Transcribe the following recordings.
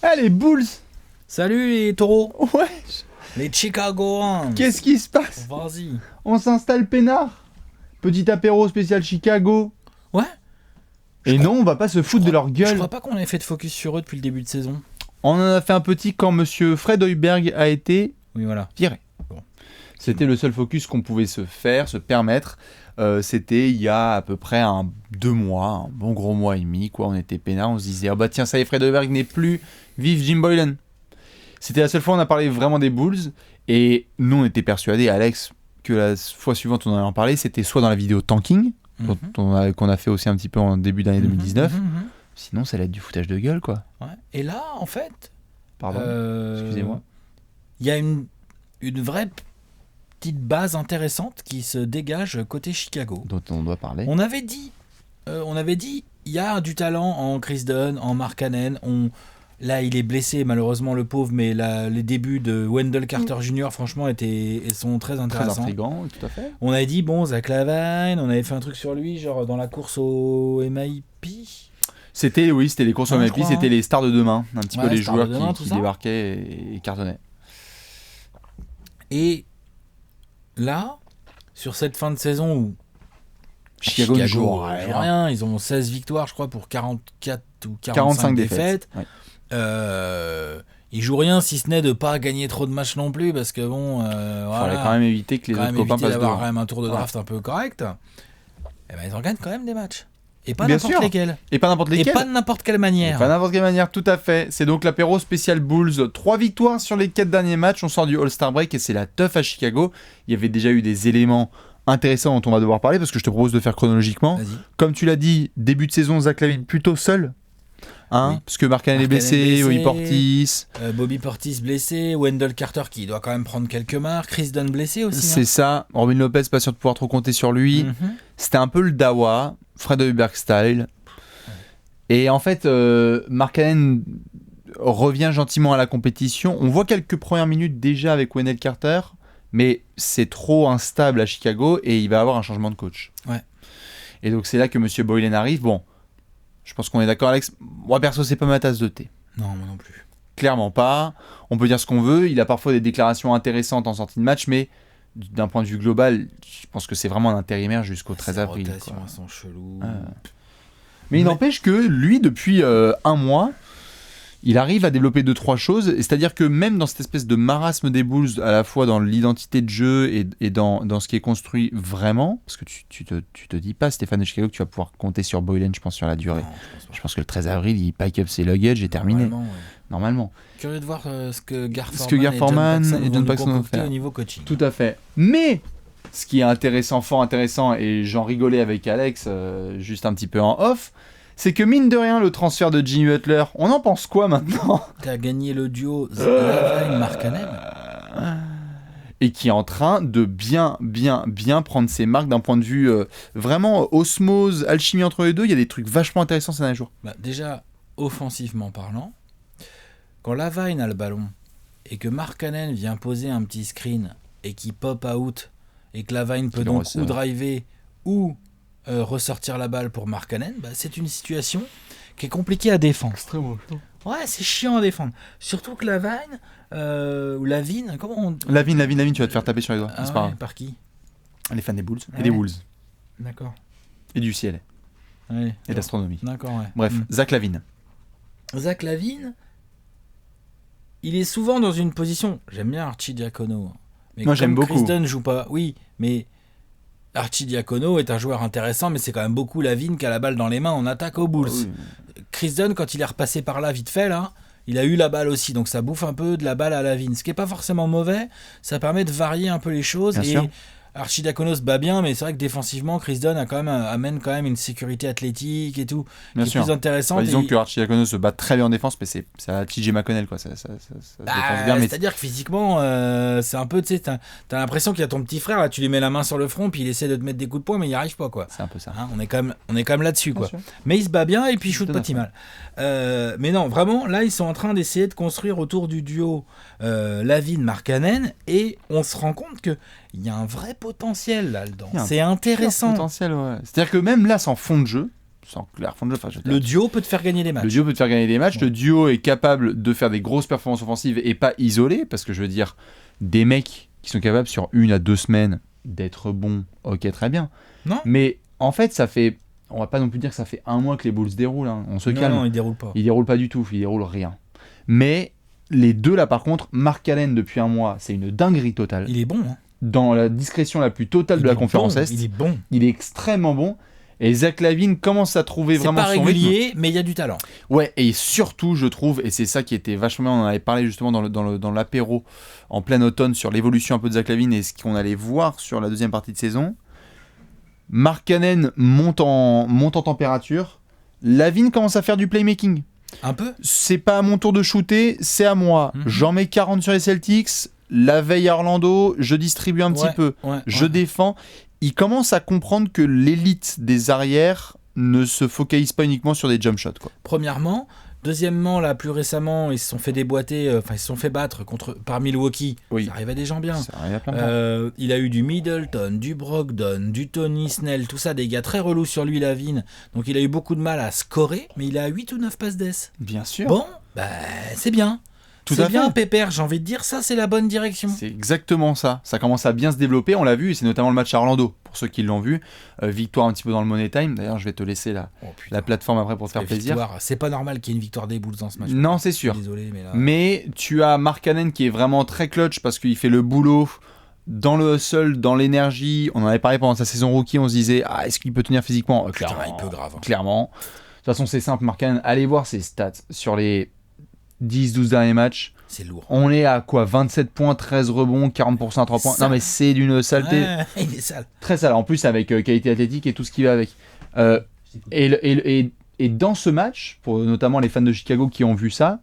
Ah, les Bulls. Salut les taureaux. Ouais. Les Chicagoans. Qu'est-ce qui se passe? Vas-y. On s'installe peinard. Petit apéro spécial Chicago. Ouais. Et non, on va pas se foutre de leur Je gueule. crois pas qu'on ait fait de focus sur eux depuis le début de saison. On en a fait un petit quand monsieur Fred Hoiberg a été Oui, voilà. viré. Bon. C'était le seul focus qu'on pouvait se permettre. C'était il y a à peu près 2 mois, un bon gros mois et demi, quoi. On était peinard, on se disait, ah bah tiens, ça y est, Fred Hoiberg n'est plus, vive Jim Boylan. C'était la seule fois où on a parlé vraiment des Bulls, et nous on était persuadés, Alex, que la fois suivante on en allait parler, c'était soit dans la vidéo Tanking, qu'on a fait aussi un petit peu en début d'année 2019, sinon ça allait être du foutage de gueule, quoi. Ouais. Et là, en fait... Pardon, excusez-moi. Il y a une vraie petite base intéressante qui se dégage côté Chicago. Dont on doit parler. On avait dit, il y a du talent en Chris Dunn, en Mark Cannon. Là, il est blessé, malheureusement, le pauvre, mais les débuts de Wendell Carter Jr., franchement, sont très intéressants. Très intriguant, tout à fait. On avait dit, bon, Zach Lavine, on avait fait un truc sur lui, genre dans la course au MIP. C'était les courses au MIP, c'était les stars de demain, un petit peu les joueurs qui débarquaient et cartonnaient. Et là, sur cette fin de saison où Chicago ne joue rien, ils ont 16 victoires, je crois, pour 44 ou 45 défaites. Ouais. Ils jouent rien, si ce n'est de pas gagner trop de matchs non plus, parce que bon, fallait quand même éviter que les autres copains passent d'avoir devant. quand même un tour de draft un peu correct. Et ben ils en gagnent quand même des matchs. Et pas Bien n'importe sûr. lesquels. Et pas n'importe lesquels. Et pas de n'importe quelle manière. Pas n'importe quelle manière, tout à fait. C'est donc l'apéro spécial Bulls. 3 victoires sur les 4 derniers matchs. On sort du All-Star Break et c'est la teuf à Chicago. Il y avait déjà eu des éléments intéressants dont on va devoir parler parce que je te propose de faire chronologiquement. Vas-y. Comme tu l'as dit, début de saison, Zach Lavine plutôt seul. Oui. Parce que Mark Cannon est blessé, Bobby Portis. Bobby Portis blessé, Wendell Carter qui doit quand même prendre quelques marques, Chris Dunn blessé aussi. C'est ça. Robin Lopez, pas sûr de pouvoir trop compter sur lui. C'était un peu le Dawa, Fred Hoiberg style. Et en fait, Mark Cannon revient gentiment à la compétition. On voit quelques premières minutes déjà avec Wendell Carter, mais c'est trop instable à Chicago et il va avoir un changement de coach. Ouais. Et donc c'est là que Monsieur Boylan arrive. Bon, je pense qu'on est d'accord, Alex. Moi perso, c'est pas ma tasse de thé. Non, moi non plus. Clairement pas. On peut dire ce qu'on veut. Il a parfois des déclarations intéressantes en sortie de match, mais d'un point de vue global, je pense que c'est vraiment un intérimaire jusqu'au 13 avril. Les rotations sont cheloues. Mais il n'empêche que lui, depuis 1 mois, il arrive à développer 2-3 choses. C'est-à-dire que même dans cette espèce de marasme des Bulls, à la fois dans l'identité de jeu et dans ce qui est construit vraiment, parce que tu te dis pas, Stéphane de Chicago, que tu vas pouvoir compter sur Boylan, je pense, sur la durée. Non, Je pense que le 13 avril, il pack up ses luggage et terminé. Normalement. Curieux de voir ce que Gar Forman et John Paxson vont faire au niveau coaching. Tout à fait. Mais ce qui est intéressant, fort intéressant, et j'en rigolais avec Alex juste un petit peu en off, c'est que mine de rien, le transfert de Jimmy Butler, on en pense quoi maintenant? T'as gagné le duo Lavine-Mark Cannon et qui est en train de bien prendre ses marques d'un point de vue vraiment osmose, alchimie entre les deux. Il y a des trucs vachement intéressants ces derniers jours. Déjà, offensivement parlant, quand Lavine a le ballon et que Mark Cannon vient poser un petit screen et qui pop out et que Lavine peut donc ou driver ou ressortir la balle pour Mark Cannon, c'est une situation qui est compliquée à défendre. Extrêmement chaud. Ouais, c'est chiant à défendre. Surtout que Lavine, ou Lavine, comment on... Lavine, tu vas te faire taper sur les doigts. C'est pas grave. Par qui? Les fans des Bulls et des Wolves. D'accord. Et du ciel. Ouais, et d'astronomie. D'accord, ouais. Bref, Zach Lavine. Zach Lavine, il est souvent dans une position... J'aime bien Archie Diacono. Mais moi, j'aime beaucoup. Chris Dunn joue pas... Oui, mais... Archie Diacono est un joueur intéressant, mais c'est quand même beaucoup Lavine qui a la balle dans les mains en attaque aux Bulls. Oui. Chris Dunn, quand il est repassé par là vite fait, là, il a eu la balle aussi, donc ça bouffe un peu de la balle à Lavine. Ce qui n'est pas forcément mauvais, ça permet de varier un peu les choses. Bien sûr. Archie Diacono se bat bien, mais c'est vrai que défensivement, Chris Dunn amène quand même une sécurité athlétique et tout, bien qui sûr. est plus intéressante. Disons que Archie Diacono se bat très bien en défense, mais c'est à TJ McConnell, quoi. Ça défense bien, mais c'est-à-dire que physiquement, c'est un peu, tu sais, t'as l'impression qu'il y a ton petit frère, là, tu lui mets la main sur le front, puis il essaie de te mettre des coups de poing, mais il n'y arrive pas, quoi. C'est un peu ça. On est quand même là-dessus, quoi. Mais il se bat bien et puis il shoot pas si mal. Mais non, vraiment, là, ils sont en train d'essayer de construire autour du duo Lavine-Mark Cannon, et on se rend compte que il y a un vrai potentiel là-dedans. C'est intéressant. Potentiel, ouais. C'est-à-dire que même là, sans fond de jeu, sans clair fond de jeu. Enfin, le duo peut te faire gagner des matchs. Le duo peut te faire gagner des matchs. Ouais. Le duo est capable de faire des grosses performances offensives et pas isolées, parce que je veux dire, des mecs qui sont capables sur 1 à 2 semaines d'être bons, ok, très bien. Non. Mais en fait, ça fait... On va pas non plus dire que ça fait 1 mois que les Bulls déroulent. Hein. On se calme. Non, ils déroulent pas. Ils déroulent pas du tout. Ils déroulent rien. Mais les deux là, par contre, Mark Allen depuis 1 mois, c'est une dinguerie totale. Il est bon. Hein. Dans la discrétion la plus totale de la conférence Est. Il est bon. Il est extrêmement bon. Et Zach LaVine commence à trouver vraiment son rythme. C'est pas régulier, mais il y a du talent. Ouais, et surtout, je trouve, et c'est ça qui était vachement bien, on en avait parlé justement dans l'apéro en plein automne sur l'évolution un peu de Zach LaVine et ce qu'on allait voir sur la deuxième partie de saison. Markkanen monte en température. LaVine commence à faire du playmaking. Un peu. C'est pas à mon tour de shooter, c'est à moi. J'en mets 40 sur les Celtics. La veille à Orlando, je distribue un petit peu. Je défends. Il commence à comprendre que l'élite des arrières ne se focalise pas uniquement sur des jump shots. Quoi. Premièrement. Deuxièmement, là, plus récemment, ils se sont fait déboîter, ils se sont fait battre par Milwaukee. Oui. Ça arrive à des gens bien. Ça arrive à plein de gens. Il a eu du Middleton, du Brogdon, du Tony Snell, tout ça, des gars très relous sur lui, LaVine. Donc il a eu beaucoup de mal à scorer, mais il a 8 ou 9 passes d'ess. Bien sûr. Bon, c'est bien. C'est bien, Pépère, j'ai envie de dire, ça c'est la bonne direction. C'est exactement ça. Ça commence à bien se développer, on l'a vu, et c'est notamment le match à Orlando, pour ceux qui l'ont vu. Victoire un petit peu dans le Money Time. D'ailleurs, je vais te laisser la plateforme après pour te faire plaisir. C'est pas normal qu'il y ait une victoire des Bulls dans ce match. Non, c'est sûr. Désolé, mais là... Mais tu as Markkanen qui est vraiment très clutch parce qu'il fait le boulot dans le hustle, dans l'énergie. On en avait parlé pendant sa saison rookie, on se disait, est-ce qu'il peut tenir physiquement ? Clairement, il peut grave. Clairement. De toute façon, c'est simple, Markkanen, allez voir ses stats sur les 10-12 derniers matchs. C'est lourd. On est à quoi ? 27 points, 13 rebonds, 40% à 3 points. Non, mais c'est d'une saleté. Il est sale. Très sale. En plus, avec qualité athlétique et tout ce qui va avec. Et dans ce match, pour notamment les fans de Chicago qui ont vu ça,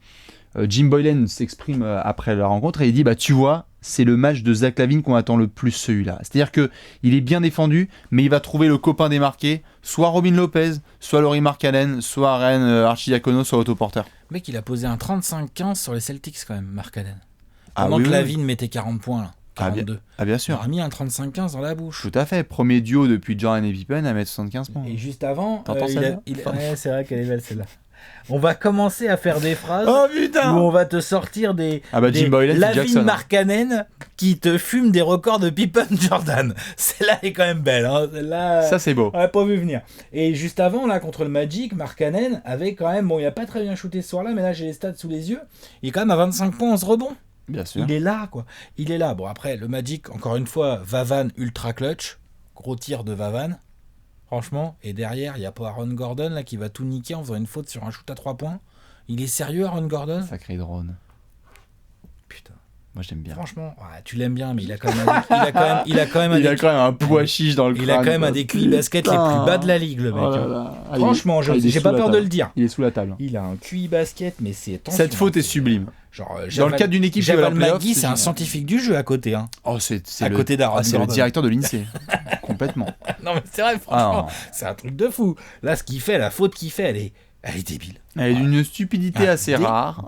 Jim Boylan s'exprime après la rencontre et il dit tu vois, c'est le match de Zach LaVine qu'on attend le plus, celui-là. C'est-à-dire qu'il est bien défendu, mais il va trouver le copain démarqué, soit Robin Lopez, soit Lauri Markkanen, soit Aren Arcidiacono, soit Otto Porter. Le mec, il a posé un 35-15 sur les Celtics quand même, Markkanen. Pendant que LaVine mettait 40 points, là. 42. Bien sûr. Il a mis un 35-15 dans la bouche. Tout à fait. Premier duo depuis Jordan et Pippen à mettre 75 points. Et juste avant, ouais, c'est vrai qu'elle est belle celle-là. On va commencer à faire des phrases où on va te sortir des Jim Boylan, LaVine Markkanen qui te fume des records de Pippen Jordan. Celle-là est quand même belle. Hein. Celle-là, ça, c'est beau. On n'a pas vu venir. Et juste avant, là, contre le Magic, Markkanen avait quand même... Bon, il n'a pas très bien shooté ce soir-là, mais là, j'ai les stats sous les yeux. Il est quand même à 25 points, 11 rebonds. Bien sûr. Il est là, quoi. Il est là. Bon, après, le Magic, encore une fois, Vavan ultra clutch. Gros tir de Vavan. Franchement. Et derrière, il n'y a pas Aaron Gordon là, qui va tout niquer en faisant une faute sur un shoot à 3 points. Il est sérieux, Aaron Gordon ? Sacré drone. Putain. Moi, je l'aime bien. Franchement, tu l'aimes bien, mais il a quand même un poids chiche dans le crâne. Il a quand même un des QI basket les plus bas de la ligue, le mec. Oh là là. Franchement, j'ai pas peur de le dire. Il est sous la table. Il a un QI basket, mais c'est... Cette faute est sublime. Genre, dans le cadre d'une équipe qui va Jamal Magui, c'est un scientifique du jeu à côté. Hein. Oh, c'est côté d'Aaron c'est le directeur de l'INSEE. Complètement. Non, mais c'est vrai, franchement, c'est un truc de fou. Là, ce qu'il fait, la faute qu'il fait, elle est débile. Elle est d'une stupidité assez rare.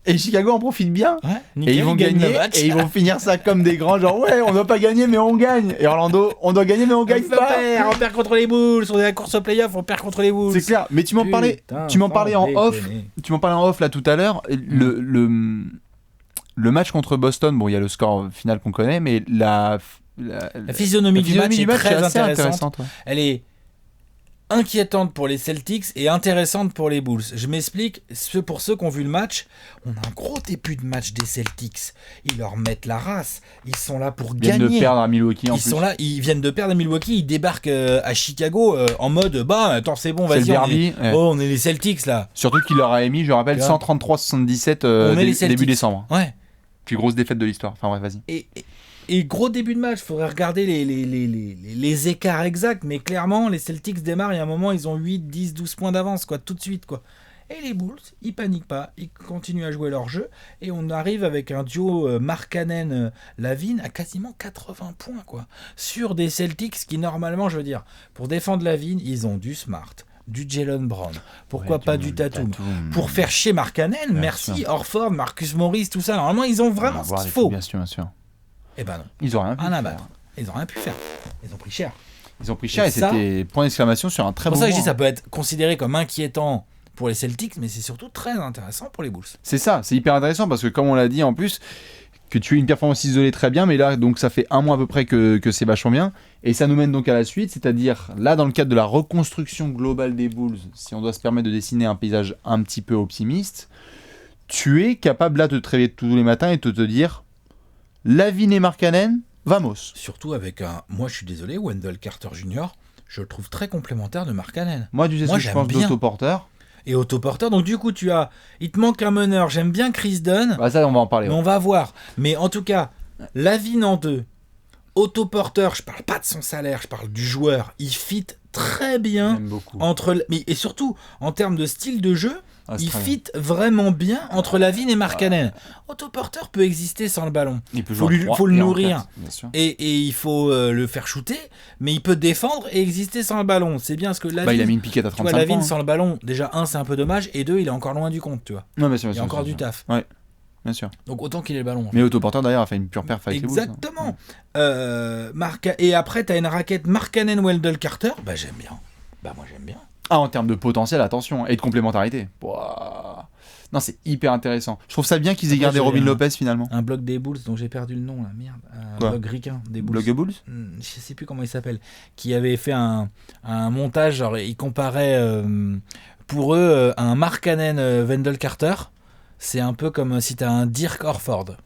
Et Chicago en profite bien. Ouais, nickel, et ils vont gagner. Et ils vont finir ça comme des grands, genre on doit pas gagner, mais on gagne. Et Orlando, on doit gagner, mais on gagne pas. On perd contre les Bulls. On est à la course au playoff, on perd contre les Bulls. C'est clair. Mais tu m'en parlais en off. Tu m'en parlais en off là tout à l'heure. Le match contre Boston, bon, il y a le score final qu'on connaît, mais la physionomie du match est très intéressante. Ouais. Elle est inquiétante pour les Celtics et intéressante pour les Bulls. Je m'explique, pour ceux qui ont vu le match, on a un gros début de match des Celtics. Ils leur mettent la race. Ils sont là pour gagner. Ils viennent de perdre à Milwaukee en plus. Ils viennent de perdre à Milwaukee. Ils débarquent à Chicago en mode attends, c'est bon, vas-y. On est les Celtics là. Surtout qu'il leur a émis, je rappelle, 133-77 début décembre. Ouais. Plus grosse défaite de l'histoire. Enfin bref, vas-y. Et gros début de match, il faudrait regarder les écarts exacts, mais clairement, les Celtics démarrent, et à un moment, ils ont 8, 10, 12 points d'avance, quoi, tout de suite, quoi. Et les Bulls, ils paniquent pas, ils continuent à jouer leur jeu, et on arrive avec un duo Markkanen-LaVine à quasiment 80 points, quoi. Sur des Celtics qui, normalement, je veux dire, pour défendre LaVine, ils ont du Smart, du Jaylen Brown, pourquoi pas du Tatum. Pour faire chier Markkanen, merci, Horford, Marcus Morris, tout ça, normalement, ils ont vraiment ce qu'il faut. Bien sûr. Eh ben non. Ils ont rien pu faire. Ils ont rien pu faire. Ils ont pris cher. Ils ont pris cher et ça, c'était point d'exclamation sur un très bon C'est pour ça que je mois. dis ça peut être considéré comme inquiétant pour les Celtics, mais c'est surtout très intéressant pour les Bulls. C'est ça, c'est hyper intéressant parce que comme on l'a dit en plus, que tu aies une performance isolée très bien, mais là donc ça fait un mois à peu près que c'est vachement bien. Et ça nous mène donc à la suite, c'est-à-dire là dans le cadre de la reconstruction globale des Bulls, si on doit se permettre de dessiner un paysage un petit peu optimiste, tu es capable là de te réveiller tous les matins et de te dire Lavine et Markkanen, vamos. Surtout avec un... Moi je suis désolé, Wendell Carter Jr., je le trouve très complémentaire de Markkanen. Moi tu sais ce que je pense d'Otto-Porter. Et Otto-Porter, donc du coup il te manque un meneur, j'aime bien Chris Dunn. Bah ça on va en parler. Mais on va voir. Mais en tout cas, Lavine en 2, Otto-Porter, je parle pas de son salaire, je parle du joueur, il fit très bien mais et surtout en termes de style de jeu, il fit vraiment bien entre Lavine et Markkanen. Otto-Porter peut exister sans le ballon. Il faut le nourrir et il faut le faire shooter, mais il peut défendre et exister sans le ballon. C'est bien ce que Lavine. Il a mis une piquette à 35 Lavine points. Sans le ballon, déjà c'est un peu dommage, et 2, il est encore loin du compte, tu vois. Non, bien sûr, il y a encore du taf. Ouais. Bien sûr. Donc autant qu'il ait le ballon. Mais Otto-Porter d'ailleurs a fait une pure perf avec les Bulls. Exactement. Et après t'as une raquette Markkanen Wendell Carter. Bah j'aime bien. Bah moi j'aime bien. Ah, en termes de potentiel, attention, et de complémentarité. Wow. Non, c'est hyper intéressant. Je trouve ça bien qu'ils aient gardé Robin Lopez finalement. Un blog des Bulls, dont j'ai perdu le nom là, merde. Un blog ricain des Bulls. Blog Bulls. Je sais plus comment il s'appelle. Qui avait fait un montage, genre il comparait pour eux un Markkanen Wendell Carter. C'est un peu comme si t'as un Dirk Orford.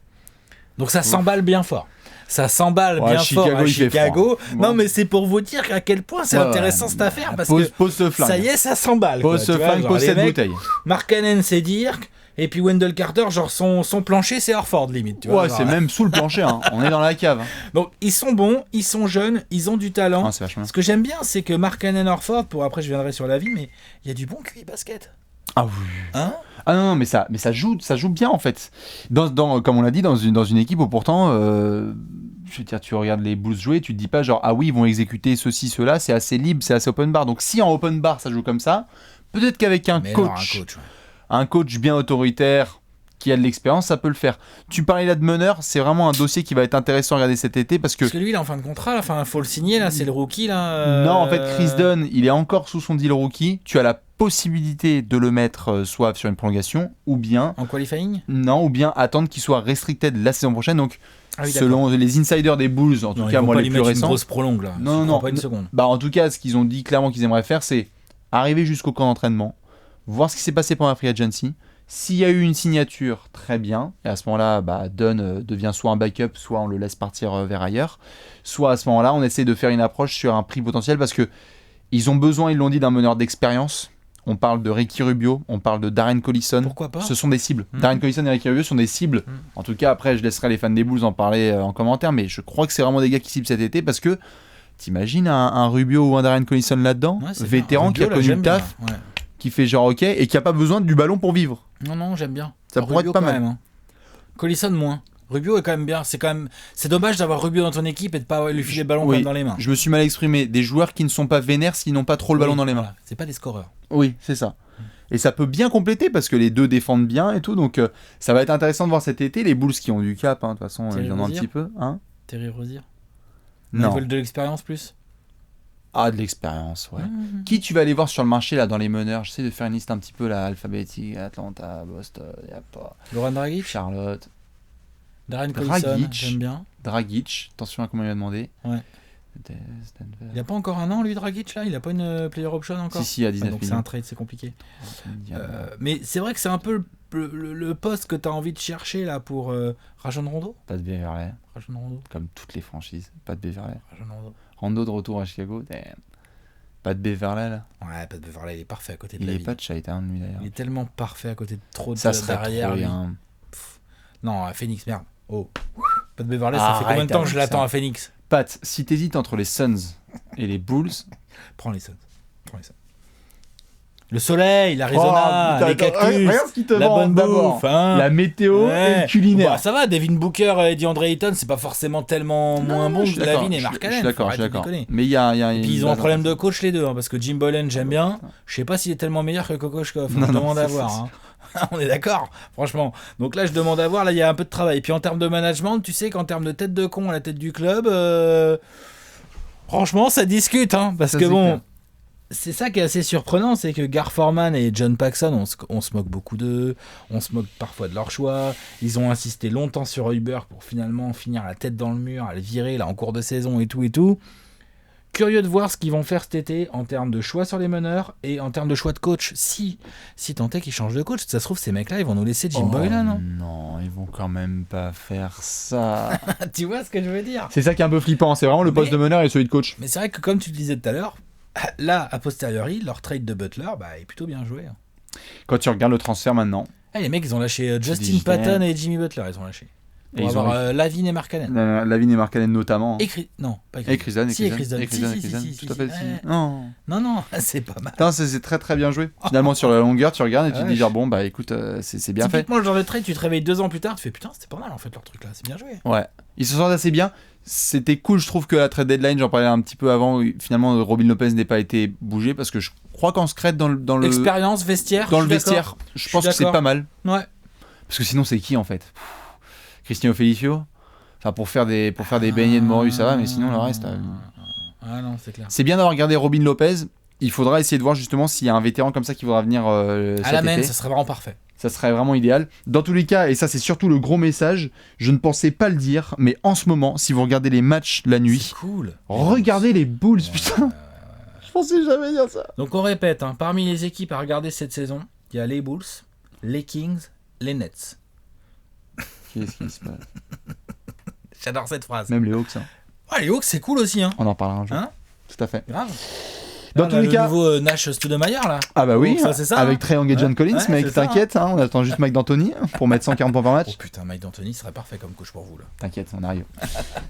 Donc ça s'emballe bien fort. Ça s'emballe bien fort à Chicago. Non, mais c'est pour vous dire à quel point c'est intéressant cette affaire. Parce que ça y est, ça s'emballe. Pose ce flingue, pose cette bouteille. Markkanen, c'est Dirk. Et puis Wendell Carter, genre son plancher, c'est Orford limite. Tu vois, c'est même sous le plancher. Hein. On est dans la cave. Donc ils sont bons, ils sont jeunes, ils ont du talent. Ce que j'aime bien, c'est que Markkanen Orford, après je viendrai sur la vie, mais il y a du bon QI basket. Ah oui. Hein? Ah non, mais ça joue bien en fait. Comme on l'a dit, dans une équipe où pourtant, je veux dire, tu regardes les Bulls jouer, tu te dis pas genre ah oui ils vont exécuter ceci, cela, c'est assez libre, c'est assez open bar. Donc si en open bar ça joue comme ça, peut-être qu'avec un coach bien autoritaire qui a de l'expérience, ça peut le faire. Tu parlais là de meneur, c'est vraiment un dossier qui va être intéressant à regarder cet été parce que lui il est en fin de contrat, enfin faut le signer là, c'est le rookie là. Non, en fait Chris Dunn, il est encore sous son deal rookie. Tu as la possibilité de le mettre soit sur une prolongation ou bien en qualifying. Non, ou bien attendre qu'il soit restricted la saison prochaine. Donc selon les insiders des Bulls, en tout cas moi les plus récents. Une grosse prolongue là. Non, pas une seconde. Bah en tout cas, ce qu'ils ont dit clairement qu'ils aimeraient faire, c'est arriver jusqu'au camp d'entraînement, voir ce qui s'est passé pendant la free agency. S'il y a eu une signature, très bien. Et à ce moment-là, Dunn devient soit un backup, soit on le laisse partir vers ailleurs. Soit à ce moment-là, on essaie de faire une approche sur un prix potentiel parce que ils ont besoin, ils l'ont dit, d'un meneur d'expérience. On parle de Ricky Rubio, on parle de Darren Collison. Pourquoi pas ? Ce sont des cibles. Darren Collison et Ricky Rubio sont des cibles. En tout cas, après, je laisserai les fans des Bulls en parler en commentaire, mais je crois que c'est vraiment des gars qui ciblent cet été parce que t'imagines un Rubio ou un Darren Collison là-dedans, vétéran qui a connu le taf, qui fait genre ok et qui a pas besoin du ballon pour vivre. Non, j'aime bien. Ça pourrait être pas mal. Même, hein. Collison moins. Rubio est quand même bien. C'est dommage d'avoir Rubio dans ton équipe et de pas lui filer le ballon dans les mains. Je me suis mal exprimé. Des joueurs qui ne sont pas vénères s'ils n'ont pas trop le ballon dans les mains. Voilà. C'est pas des scoreurs. Oui, c'est ça. Et ça peut bien compléter parce que les deux défendent bien et tout. Donc ça va être intéressant de voir cet été les Bulls qui ont du cap. De toute façon, ils en ont un petit peu. Terry Rozier. Non. Ils veulent de l'expérience plus. Ah, de l'expérience, ouais. Qui tu vas aller voir sur le marché là dans les meneurs? J'essaie de faire une liste un petit peu là, alphabétique. Atlanta, Boston, y a pas. Goran Dragic, Charlotte. Darren Collison, j'aime bien. Dragic, attention à comment il a demandé. Ouais. Il a pas encore un an lui Dragic là, il a pas une player option encore. Si, à 19 donc c'est un trade, c'est compliqué. Mais c'est vrai que c'est un peu le poste que tu as envie de chercher là pour Rajon Rondo. Pas de Beverley. Rajon Rondo. Comme toutes les franchises, pas de Beverley. Rajon Rondo. Rondo de retour à Chicago. Pas de Beverley là. Ouais, pas de Beverley, il est parfait à côté de il la est vie. Pas de Shaitan lui d'ailleurs. Il est tellement parfait à côté de trop de ça serait derrière trop lui. Bien. Non, à Phoenix, merde. Oh. Pas de Beverley, ça fait combien de temps que je l'attends à Phoenix? Pat, si t'hésites entre les Suns et les Bulls, prends les Suns. Le soleil, l'Arizona, les cactus, la bonne bouffe, la météo et le culinaire. Bah, ça va, Devin Booker et DeAndre Ayton, c'est pas forcément tellement moins bon que Lavine et Markkanen. Je suis d'accord. Mais et puis ils ont un problème de coach les deux, parce que Jim Boylen, j'aime bien. Je sais pas s'il est tellement meilleur que Kokoschkov. Je demande à voir. On est d'accord, franchement. Donc là, je demande à voir. Là, il y a un peu de travail. Et puis en termes de management, tu sais qu'en termes de tête de con à la tête du club. Franchement, ça discute, hein, parce Ça, que c'est bon, clair. c'est ça qui est assez surprenant, c'est que Gar Forman et John Paxson, on se moque beaucoup d'eux, on se moque parfois de leur choix. Ils ont insisté longtemps sur Heuberg pour finalement finir la tête dans le mur, à le virer là en cours de saison et tout. Curieux de voir ce qu'ils vont faire cet été en termes de choix sur les meneurs et en termes de choix de coach. Si tant est qu'ils changent de coach, ça se trouve, ces mecs-là, ils vont nous laisser Jim Boylan. Hein. Non, ils vont quand même pas faire ça. Tu vois ce que je veux dire? C'est ça qui est un peu flippant, c'est vraiment le poste de meneur et celui de coach. Mais c'est vrai que comme tu le disais tout à l'heure, là, a posteriori, leur trade de Butler est plutôt bien joué. Hein. Quand tu regardes le transfert maintenant... Les mecs, ils ont lâché Justin dis, Patton et Jimmy Butler, ils ont lâché. Pour avoir Lavine et Markkanen. Lavine et Markkanen notamment. Non, pas Et Chris Si, Chris tout à fait. Non, c'est pas mal. non, c'est très très bien joué. Finalement, sur la longueur, tu regardes et tu te dis genre, bon, bah écoute, c'est bien fait. Typiquement, le genre de trade, tu te réveilles 2 ans plus tard, tu fais putain, c'était pas mal en fait leur truc là, c'est bien joué. Ouais, ils se sentent assez bien. C'était cool, je trouve que la trade deadline, j'en parlais un petit peu avant, où finalement Robin Lopez n'ait pas été bougé parce que je crois qu'en secret dans le Expérience, vestiaire. dans le vestiaire, je pense que c'est pas mal. Ouais. Parce que sinon, c'est qui en fait? Cristiano Felicio? Enfin, pour faire des beignets de morue, ça va, mais sinon, le reste. Ah non, c'est clair. C'est bien d'avoir gardé Robin Lopez. Il faudra essayer de voir justement s'il y a un vétéran comme ça qui voudra venir cet à la main, été. ça serait vraiment parfait. Ça serait vraiment idéal. Dans tous les cas, et ça c'est surtout le gros message, je ne pensais pas le dire, mais en ce moment, si vous regardez les matchs la nuit, c'est cool. Regardez les Bulls, putain. Je pensais jamais dire ça. Donc on répète, hein, parmi les équipes à regarder cette saison, il y a les Bulls, les Kings, les Nets. Qu'est-ce qui se passe? J'adore cette phrase. Même les Hawks. Hein. Les Hawks, c'est cool aussi. Hein. On en parlera un jour. Hein, tout à fait. grave. Dans tous les cas. Le nouveau Nash Stoudemire là. Ah bah oui, ça, c'est ça, avec hein. Trae Young et John Collins, mec, t'inquiète, hein, on attend juste Mike D'Antoni pour mettre 140 points par match. Oh putain, Mike D'Antoni serait parfait comme coach pour vous là. T'inquiète, on arrive.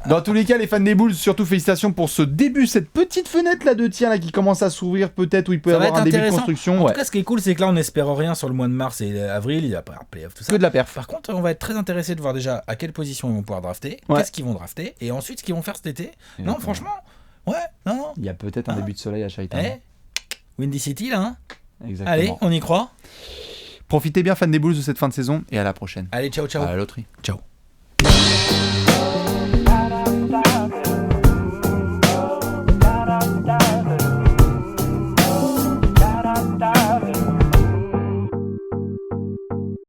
Dans tous les cas, les fans des Bulls, surtout félicitations pour ce début, cette petite fenêtre là de tir là qui commence à s'ouvrir peut-être où il peut y avoir un début de construction. En tout cas, ce qui est cool, c'est que là, on n'espère rien sur le mois de mars et avril, il y a pas de playoff, tout ça. Que de la perf. Par contre, on va être très intéressé de voir déjà à quelle position ils vont pouvoir drafter, qu'est-ce qu'ils vont drafter, et ensuite ce qu'ils vont faire cet été. Non, franchement, non. Il y a peut-être un début de soleil à Chaïtan. Windy City là, hein. Exactement. Allez, on y croit. Profitez bien, fans des Bulls, de cette fin de saison et à la prochaine. Allez, ciao. À la loterie. Ciao.